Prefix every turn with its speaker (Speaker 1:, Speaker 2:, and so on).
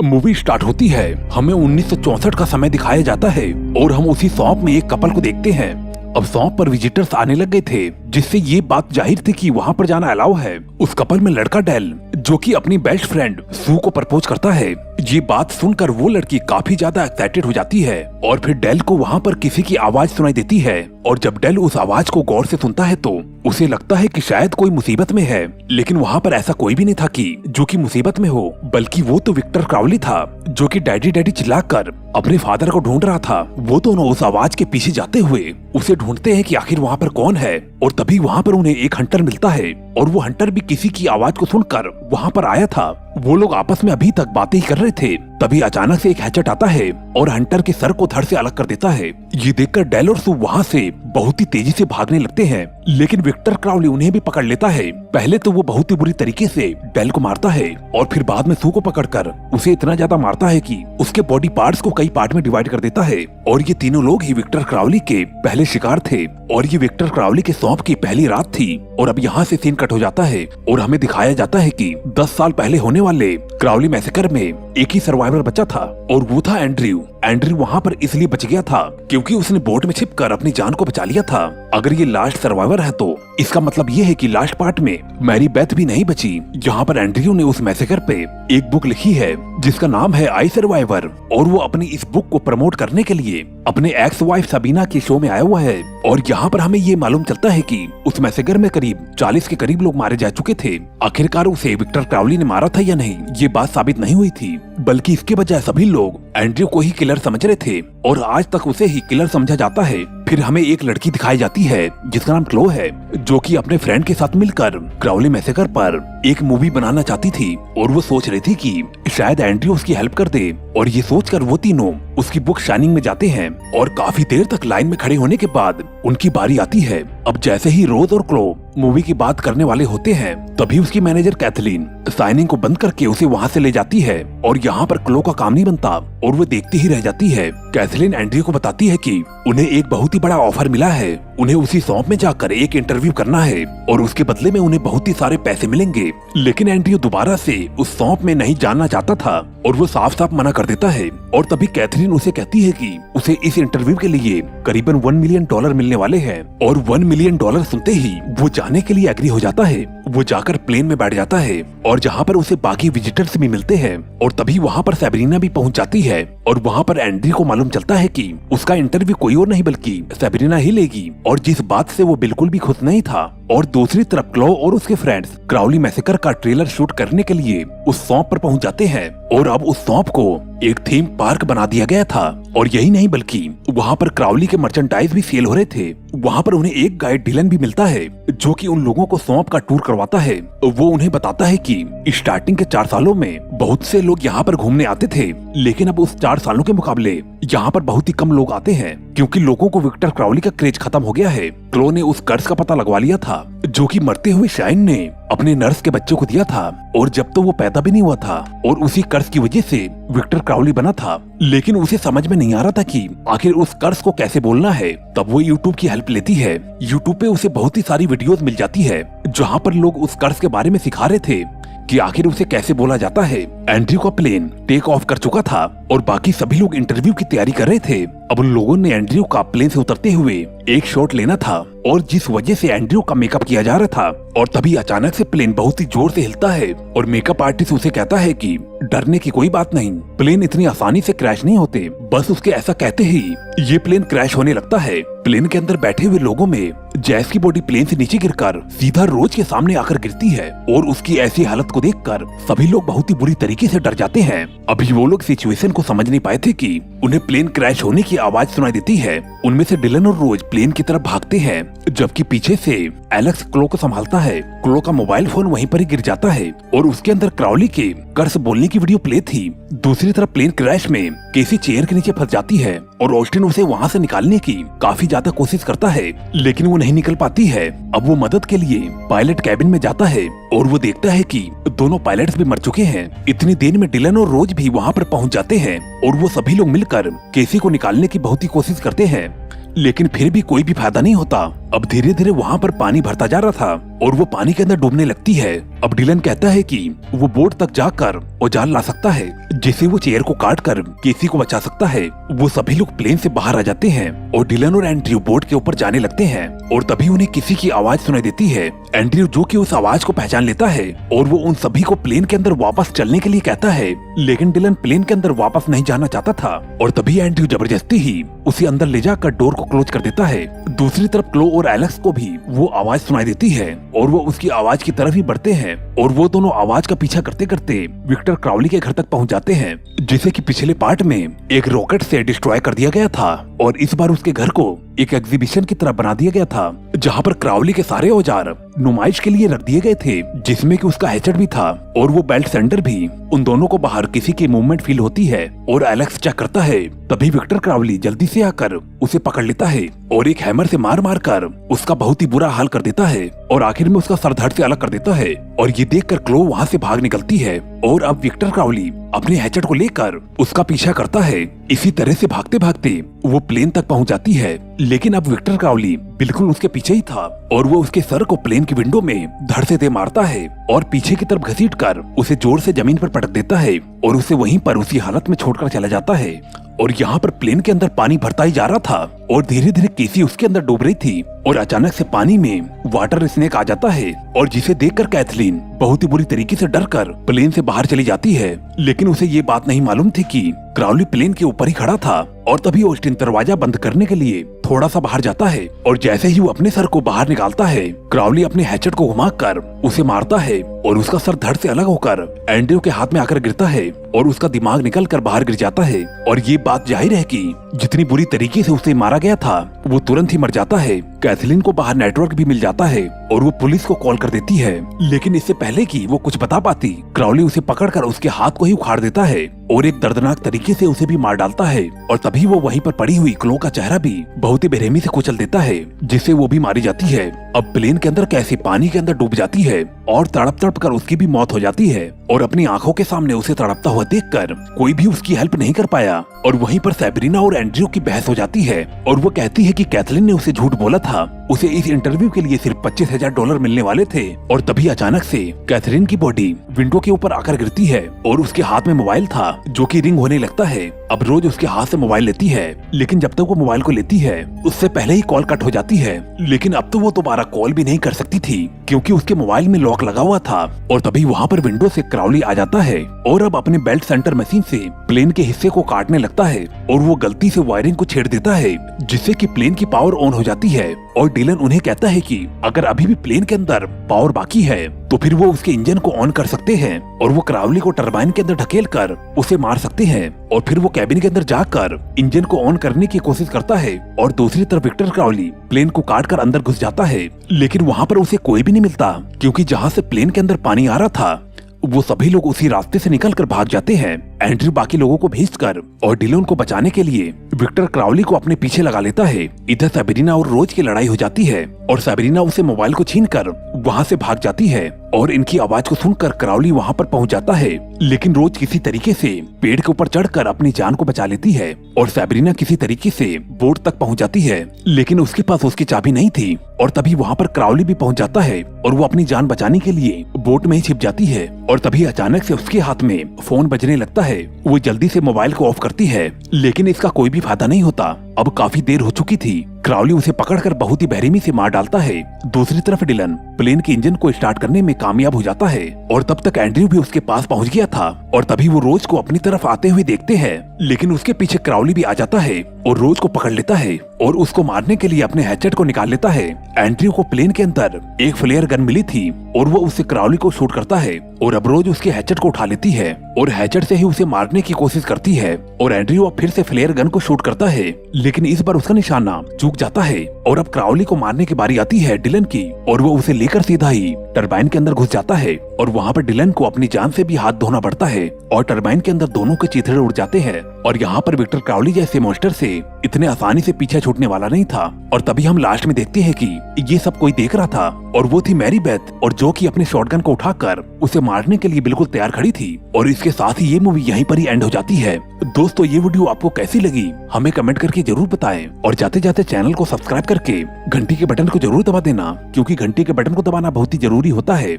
Speaker 1: Movie start होती है। हमें 1964 का समय दिखाया जाता है और हम उसी शॉप में एक कपल को देखते हैं। अब शॉप पर विजिटर्स आने लग गए थे, जिससे ये बात जाहिर थी कि वहाँ पर जाना अलाउ है। उस कपल में लड़का डेल, जो कि अपनी बेस्ट फ्रेंड सू को प्रपोज करता है। ये बात सुनकर वो लड़की काफी ज्यादा एक्साइटेड हो जाती है और फिर डेल को वहाँ पर किसी की आवाज सुनाई देती है। और जब डेल उस आवाज को गौर से सुनता है तो उसे लगता है कि शायद कोई मुसीबत में है, लेकिन वहाँ पर ऐसा कोई भी नहीं था कि जो कि मुसीबत में हो, बल्कि वो तो विक्टर क्राउली था, जो कि डैडी डैडी चिल्लाकर अपने फादर को ढूंढ रहा था। वो दोनों उस आवाज के पीछे जाते हुए उसे ढूंढते हैं कि आखिर वहाँ पर कौन है। और तभी वहाँ पर उन्हें एक हंटर मिलता है और वो हंटर भी किसी की आवाज को सुनकर वहाँ पर आया था। वो लोग आपस में अभी तक बातें ही कर रहे थे, तभी अचानक से एक हैचेट आता है और हंटर के सर को धड़ से अलग कर देता है। ये देखकर डेल और सू वहाँ से बहुत ही तेजी से भागने लगते हैं, लेकिन विक्टर क्राउली उन्हें भी पकड़ लेता है। पहले तो वो बहुत ही बुरी तरीके से डेल को मारता है और फिर बाद में सू को पकड़कर उसे इतना ज्यादा मारता है कि उसके बॉडी पार्ट्स को कई पार्ट में डिवाइड कर देता है। और ये तीनों लोग ही विक्टर क्राउली के पहले शिकार थे और ये विक्टर क्राउली के सौंप की पहली रात थी। और अब यहाँ से सीन कट हो जाता है और हमें दिखाया जाता है कि 10 साल पहले होने वाले क्राउली मैसेकर में एक ही सर्वाइवर बचा था और वो था एंड्रयू। एंड्रयू वहाँ पर इसलिए बच गया था क्योंकि उसने बोट में छिपकर अपनी जान को बचा लिया था। अगर ये लास्ट सर्वाइवर है तो इसका मतलब ये है कि लास्ट पार्ट में मैरी बेथ भी नहीं बची। यहाँ पर एंड्रयू ने उस मैसेकर पे एक बुक लिखी है जिसका नाम है आई सर्वाइवर, और वो अपनी इस बुक को प्रमोट करने के लिए अपने एक्स वाइफ सबीना के शो में आया हुआ है। और यहाँ पर हमें ये मालूम चलता है कि उस मैसेकर में करीब 40 के करीब लोग मारे जा चुके थे। आखिरकार उसे विक्टर क्राउली ने मारा था या नहीं, ये बात साबित नहीं हुई थी, बल्कि इसके बजाय सभी लोग एंड्रयू को ही किलर समझ रहे थे और आज तक उसे ही किलर समझा जाता है। फिर हमें एक लड़की दिखाई जाती है जिसका नाम क्लो है, जो कि अपने फ्रेंड के साथ मिलकर क्राउली मैसेकर पर एक मूवी बनाना चाहती थी और वो सोच रही थी कि शायद एंड्रयू उसकी हेल्प कर दे। और ये सोचकर वो तीनों उसकी बुक शाइनिंग में जाते हैं और काफी देर तक लाइन में खड़े होने के बाद उनकी बारी आती है। अब जैसे ही रोज और क्लो मूवी की बात करने वाले होते हैं, तभी उसकी मैनेजर कैथलीन साइनिंग को बंद करके उसे वहाँ से ले जाती है और यहाँ पर क्लो का काम नहीं बनता और वो देखती ही रह जाती है। कैथलीन एंड्रयू को बताती है कि उन्हें एक बहुत ही बड़ा ऑफर मिला है, उन्हें उसी शॉप में जाकर एक इंटरव्यू करना है और उसके बदले में उन्हें बहुत ही सारे पैसे मिलेंगे। लेकिन एंड्रयू दोबारा से उस शॉप में नहीं जाना चाहता था और वो साफ साफ मना कर देता है। और तभी कैथरीन उसे कहती है कि उसे इस इंटरव्यू के लिए करीबन $1 मिलियन मिलने वाले हैं। और $1 मिलियन सुनते ही वो जाने के लिए एग्री हो जाता है। वो जाकर प्लेन में बैठ जाता है और जहाँ पर उसे बाकी विजिटर्स भी मिलते हैं। और तभी वहाँ पर सेबरीना भी पहुँच जाती है और वहाँ पर एंड्रयू को मालूम चलता है कि उसका इंटरव्यू कोई और नहीं बल्कि सेबरीना ही लेगी, और जिस बात से वो बिल्कुल भी खुश नहीं था। और दूसरी तरफ क्लो और उसके फ्रेंड्स क्राउली मैसेकर का ट्रेलर शूट करने के लिए उस शॉप पर पहुंच जाते हैं और अब उस शॉप को एक थीम पार्क बना दिया गया था। और यही नहीं बल्कि वहाँ पर क्राउली के मर्चेंडाइज भी सेल हो रहे थे। वहाँ पर उन्हें एक गाइड डिलन भी मिलता है जो कि उन लोगों को शॉप का टूर करवाता है। वो उन्हें बताता है कि स्टार्टिंग के 4 सालों में बहुत से लोग यहाँ पर घूमने आते थे, लेकिन अब उस 4 सालों के मुकाबले यहाँ पर बहुत ही कम लोग आते हैं क्योंकि लोगों को विक्टर क्राउली का क्रेज खत्म हो गया है। क्लो ने उस कर्ज का पता लगवा लिया था जो कि मरते हुए शाइन ने अपने नर्स के बच्चों को दिया था, और जब तो वो पैदा भी नहीं हुआ था और उसी कर्ज की वजह से विक्टर क्राउली बना था। लेकिन उसे समझ में नहीं आ रहा था कि आखिर उस कर्ज को कैसे बोलना है। तब वो यूट्यूब की हेल्प लेती है। यूट्यूब पे उसे बहुत ही सारी वीडियोस मिल जाती है जहाँ पर लोग उस कर्ज के बारे में सिखा रहे थे कि आखिर उसे कैसे बोला जाता है। एंड्रयू का प्लेन टेक ऑफ कर चुका था और बाकी सभी लोग इंटरव्यू की तैयारी कर रहे थे। अब उन लोगों ने एंड्रयू का प्लेन से उतरते हुए एक शॉट लेना था और जिस वजह से एंड्रयू का मेकअप किया जा रहा था। और तभी अचानक से प्लेन बहुत ही जोर से हिलता है और मेकअप आर्टिस्ट उसे कहता है कि डरने की कोई बात नहीं, प्लेन इतनी आसानी से क्रैश नहीं होते। बस उसके ऐसा कहते ही ये प्लेन क्रैश होने लगता है। प्लेन के अंदर बैठे हुए लोगों में जैस की बॉडी प्लेन से नीचे गिरकर सीधा रोज के सामने आकर गिरती है और उसकी ऐसी हालत को देखकर सभी लोग बहुत ही बुरी तरीके से डर जाते हैं। अभी वो लोग सिचुएशन को समझ नहीं पाए थे कि उन्हें प्लेन क्रैश होने की आवाज सुनाई देती है। उनमें से डिलन और रोज प्लेन की तरफ भागते हैं, जबकि पीछे से एलेक्स क्लो को संभालता है। क्लो का मोबाइल फोन वहीं पर ही गिर जाता है और उसके अंदर क्राउली के कर्ज बोलने की वीडियो प्ले थी। दूसरी तरफ प्लेन क्रैश में केसी चेयर के नीचे फंस जाती है और ऑस्टिन उसे वहाँ से निकालने की काफी ज्यादा कोशिश करता है, लेकिन वो नहीं निकल पाती है। अब वो मदद के लिए पायलट कैबिन में जाता है और वो देखता है कि दोनों पायलट्स भी मर चुके हैं। इतनी देर में डिलन और रोज भी वहाँ पर पहुँच जाते हैं और वो सभी लोग मिलकर केसी को निकालने की बहुत ही कोशिश करते हैं, लेकिन फिर भी कोई भी फायदा नहीं होता। अब धीरे धीरे वहाँ पर पानी भरता जा रहा था और वो पानी के अंदर डूबने लगती है। अब डिलन कहता है कि वो बोट तक जाकर औजार ला सकता है जिससे वो चेयर को काट कर केसी को बचा सकता है। वो सभी लोग प्लेन से बाहर आ जाते हैं और डिलन और एंड्रयू बोट के ऊपर जाने लगते हैं और तभी उन्हें किसी की आवाज सुनाई देती है। एंड्रयू जो कि उस आवाज को पहचान लेता है और वो उन सभी को प्लेन के अंदर वापस चलने के लिए कहता है, लेकिन डिलन प्लेन के अंदर वापस नहीं जाना चाहता था और तभी एंड्रयू जबरदस्ती ही उसे अंदर ले जाकर डोर को क्लोज कर देता है। दूसरी तरफ क्लो और एलेक्स को भी वो आवाज सुनाई देती है और वो उसकी आवाज की तरफ ही बढ़ते हैं और वो दोनों आवाज का पीछा करते करते विक्टर क्राउली के घर तक पहुंच जाते हैं, जिसे कि पिछले पार्ट में एक रॉकेट से डिस्ट्रॉय कर दिया गया था और इस बार उसके घर को एक एग्जीबिशन की तरह बना दिया गया था जहां पर क्राउली के सारे औजार नुमाइश के लिए रख दिए गए थे, जिसमें कि उसका हैचेट भी था और वो बेल्ट सेंडर भी। उन दोनों को बाहर किसी की मूवमेंट फील होती है और एलेक्स चेक करता है, तभी विक्टर क्राउली जल्दी से आकर उसे पकड़ लेता है और एक हैमर से मार मार कर उसका बहुत ही बुरा हाल कर देता है और आखिर में उसका सर धड़ से अलग कर देता है। और ये देखकर क्लो वहाँ से भाग निकलती है और अब विक्टर क्राउली अपने हैचेट को लेकर उसका पीछा करता है। इसी तरह से भागते भागते वो प्लेन तक पहुंच जाती है, लेकिन अब विक्टर क्राउली बिल्कुल उसके पीछे ही था और वो उसके सर को प्लेन की विंडो में धड़ से दे मारता है और पीछे की तरफ घसीट कर उसे जोर से जमीन पर पटक देता है और उसे वहीं पर उसी हालत में छोड़कर चला जाता है। और यहाँ पर प्लेन के अंदर पानी भरता ही जा रहा था और धीरे धीरे केसी उसके अंदर डूब रही थी और अचानक से पानी में वाटर स्नेक आ जाता है और जिसे देखकर कैथलीन बहुत ही बुरी तरीके से डरकर प्लेन से बाहर चली जाती है, लेकिन उसे ये बात नहीं मालूम थी कि क्राउली प्लेन के ऊपर ही खड़ा था। और तभी ऑस्टिन दरवाजा बंद करने के लिए थोड़ा सा बाहर जाता है और जैसे ही वो अपने सर को बाहर निकालता है, क्राउली अपने हैचेट को घुमाकर उसे मारता है और उसका सर धड़ से अलग होकर एंड्रयू के हाथ में आकर गिरता है और उसका दिमाग निकल कर बाहर गिर जाता है। और ये बात जाहिर है कि जितनी बुरी तरीके से उसे मारा गया था वो तुरंत ही मर जाता है। कैथलीन को बाहर नेटवर्क भी मिल जाता है और वो पुलिस को कॉल कर देती है, लेकिन इससे पहले कि वो कुछ बता पाती, क्राउली उसे पकड़कर उसके हाथ को ही उखाड़ देता है और एक दर्दनाक तरीके से उसे भी मार डालता है। और तभी वो वहीं पर पड़ी हुई क्लो का चेहरा भी बहुत ही बेरहमी से कुचल देता है, जिससे वो भी मारी जाती है। अब प्लेन के अंदर कैसी पानी के अंदर डूब जाती है और तड़प तड़प कर उसकी भी मौत हो जाती है और अपनी आंखों के सामने उसे तड़पता हुआ देखकर कोई भी उसकी हेल्प नहीं कर पाया। और वहीं पर सैब्रीना और एंड्रयू की बहस हो जाती है और वो कहती है कि कैथलीन ने उसे झूठ बोला था, उसे इस इंटरव्यू के लिए सिर्फ $25,000 मिलने वाले थे। और तभी अचानक से कैथरीन की बॉडी विंडो के ऊपर आकर गिरती है और उसके हाथ में मोबाइल था जो कि रिंग होने लगता है। अब रोज उसके हाथ से मोबाइल लेती है, लेकिन जब तक वो मोबाइल को लेती है उससे पहले ही कॉल कट हो जाती है। लेकिन अब तो वो दोबारा कॉल भी नहीं कर सकती थी क्योंकि उसके मोबाइल में लॉक लगा हुआ था। और तभी वहाँ पर विंडो से क्राउली आ जाता है और अब अपने बेल्ट सेंटर मशीन से प्लेन के हिस्से को काटने लगता है और वो गलती से वायरिंग को छेड़ देता है, जिससे कि प्लेन की पावर ऑन हो जाती है। और डिलन उन्हें कहता है कि अगर अभी भी प्लेन के अंदर पावर बाकी है तो फिर वो उसके इंजन को ऑन कर सकते हैं और वो क्राउली को टरबाइन के अंदर ढकेल कर उसे मार सकते हैं। और फिर वो कैबिन के अंदर जाकर इंजन को ऑन करने की कोशिश करता है और दूसरी तरफ विक्टर क्राउली प्लेन को काट कर अंदर घुस जाता है, लेकिन वहाँ पर उसे कोई भी नहीं मिलता क्योंकि जहाँ से प्लेन के अंदर पानी आ रहा था वो सभी लोग उसी रास्ते से निकलकर भाग जाते हैं। एंड्रयू बाकी लोगों को भेजकर और डिलन को बचाने के लिए विक्टर क्राउली को अपने पीछे लगा लेता है। इधर सैब्रीना और रोज की लड़ाई हो जाती है और सैब्रीना उसे मोबाइल को छीनकर वहाँ से भाग जाती है और इनकी आवाज को सुनकर क्राउली वहाँ पर पहुँच जाता है, लेकिन रोज किसी तरीके से पेड़ के ऊपर चढ़कर अपनी जान को बचा लेती है और सैब्रीना किसी तरीके से बोट तक पहुँच जाती है, लेकिन उसके पास उसकी चाबी नहीं थी। और तभी वहाँ पर क्राउली भी पहुँच जाता है और वो अपनी जान बचाने के लिए बोट में ही छिप जाती है। और तभी अचानक से उसके हाथ में फोन बजने लगता है। वो जल्दी से मोबाइल को ऑफ करती है, लेकिन इसका कोई भी फायदा नहीं होता। अब काफी देर हो चुकी थी। क्राउली उसे पकड़कर बहुत ही बेरहमी से मार डालता है। दूसरी तरफ डिलन प्लेन के इंजन को स्टार्ट करने में कामयाब हो जाता है और तब तक एंड्रयू भी उसके पास पहुंच गया था। और तभी वो रोज को अपनी तरफ आते हुए देखते हैं, लेकिन उसके पीछे क्राउली भी आ जाता है और रोज को पकड़ लेता है और उसको मारने के लिए अपने हैचेट को निकाल लेता है। एंड्रयू को प्लेन के अंदर एक फ्लेयर गन मिली थी और वो उससे क्राउली को शूट करता है और अब रोज उसके हैचेट को उठा लेती है और हैचेट से ही उसे मारने की कोशिश करती है। और एंड्रयू अब फिर से फ्लेयर गन को शूट करता है, लेकिन इस बार उसका निशाना चूक जाता है और अब क्राउली को मारने की बारी आती है डिलन की और वो उसे लेकर सीधा ही टरबाइन के अंदर घुस जाता है। और वहाँ पर डिलन को अपनी जान से भी हाथ धोना पड़ता है और टरबाइन के अंदर दोनों के चीथड़े उड़ जाते हैं। और यहाँ पर विक्टर क्राउली जैसे मॉन्स्टर से इतने आसानी से पीछे छूटने वाला नहीं था। और तभी हम लास्ट में देखते हैं कि ये सब कोई देख रहा था और वो थी मैरी बेथ, और जो कि अपने शॉटगन को उठाकर उसे मारने के लिए बिल्कुल तैयार खड़ी थी। और इसके साथ ही ये मूवी यहीं पर ही एंड हो जाती है। दोस्तों, ये वीडियो आपको कैसी लगी हमें कमेंट करके जरूर बताएं और जाते जाते चैनल को सब्सक्राइब करके घंटी के बटन को जरूर दबा देना, क्योंकि घंटी के बटन को दबाना बहुत ही जरूरी होता है।